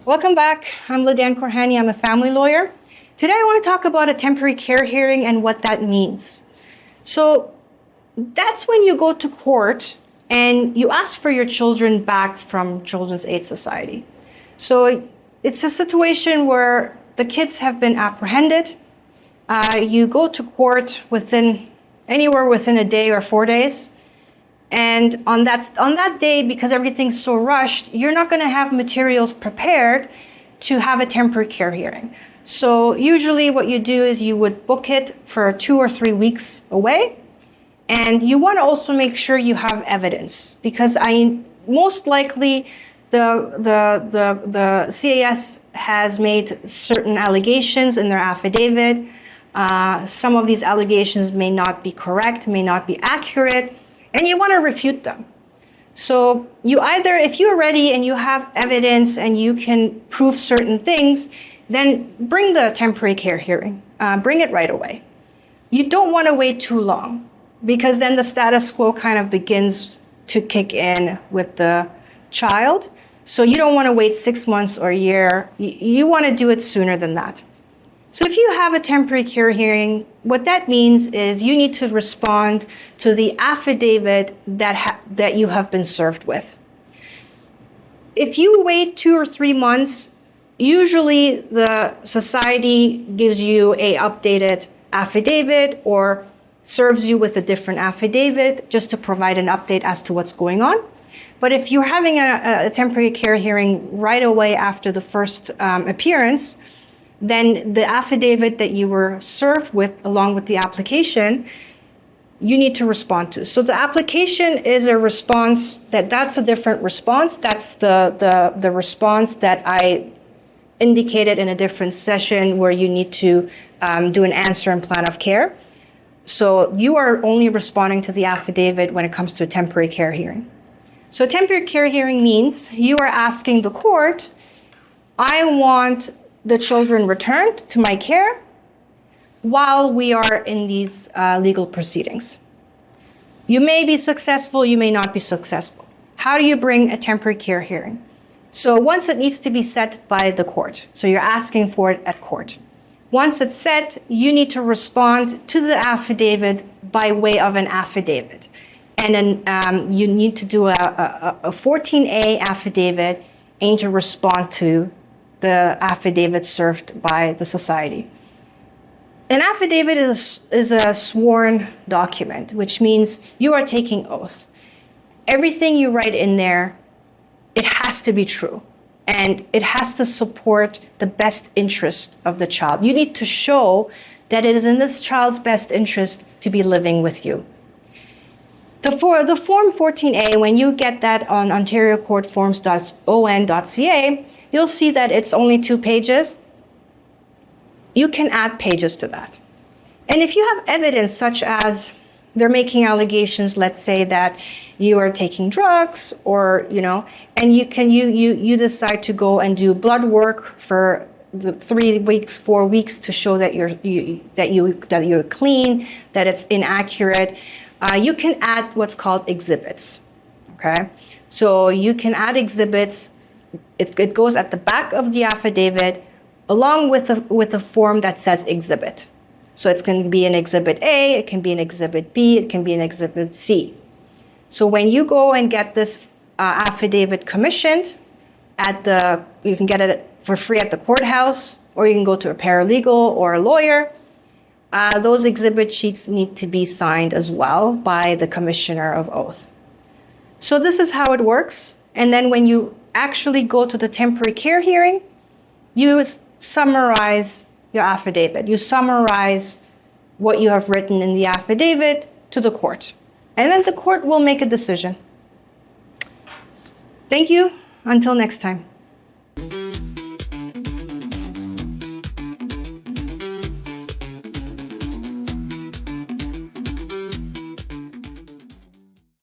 Welcome back. I'm Ladan Korhani. I'm a family lawyer. Today I want to talk about a temporary care hearing and what that means. So that's when you go to court and you ask for your children back from Children's Aid Society. So it's a situation where the kids have been apprehended. You go to court anywhere within a day or 4 days. And on that day, because everything's so rushed, you're not going to have materials prepared to have a temporary care hearing. So usually what you do is you would book it for 2 or 3 weeks away. And you want to also make sure you have evidence, because most likely the CAS has made certain allegations in their affidavit. Some of these allegations may not be correct, may not be accurate, and you want to refute them. So if you're ready and you have evidence and you can prove certain things, then bring the temporary care hearing. Bring it right away. You don't want to wait too long, because then the status quo kind of begins to kick in with the child. So you don't want to wait 6 months or a year. You want to do it sooner than that. So if you have a temporary care hearing, what that means is you need to respond to the affidavit that you have been served with. If you wait 2 or 3 months, usually the society gives you an updated affidavit or serves you with a different affidavit just to provide an update as to what's going on. But if you're having a temporary care hearing right away after the first appearance, then the affidavit that you were served with along with the application, you need to respond to. So the application is a response that's a different response. That's the response that I indicated in a different session, where you need to do an answer and plan of care. So you are only responding to the affidavit when it comes to a temporary care hearing. So a temporary care hearing means you are asking the court, I want the children returned to my care while we are in these legal proceedings. You may be successful, you may not be successful. How do you bring a temporary care hearing? So once it needs to be set by the court, so you're asking for it at court. Once it's set, you need to respond to the affidavit by way of an affidavit. And then you need to do a 14A affidavit and to respond to the affidavit served by the society. An affidavit is a sworn document, which means you are taking oath. Everything you write in there, it has to be true, and it has to support the best interest of the child. You need to show that it is in this child's best interest to be living with you. The Form 14A, when you get that on ontariocourtforms.on.ca, you'll see that it's only 2 pages. You can add pages to that. And if you have evidence such as they're making allegations, let's say that you are taking drugs, or and you decide to go and do blood work for 3 weeks, 4 weeks to show that you're clean, that it's inaccurate, you can add what's called exhibits. Okay, so you can add exhibits. It goes at the back of the affidavit along with a form that says exhibit. So it's going to be an exhibit A, it can be an exhibit B, it can be an exhibit C. So when you go and get this affidavit commissioned you can get it for free at the courthouse, or you can go to a paralegal or a lawyer. Those exhibit sheets need to be signed as well by the commissioner of oath. So this is how it works. And then when you actually go to the temporary care hearing, you summarize your affidavit. You summarize what you have written in the affidavit to the court. And then the court will make a decision. Thank you. Until next time.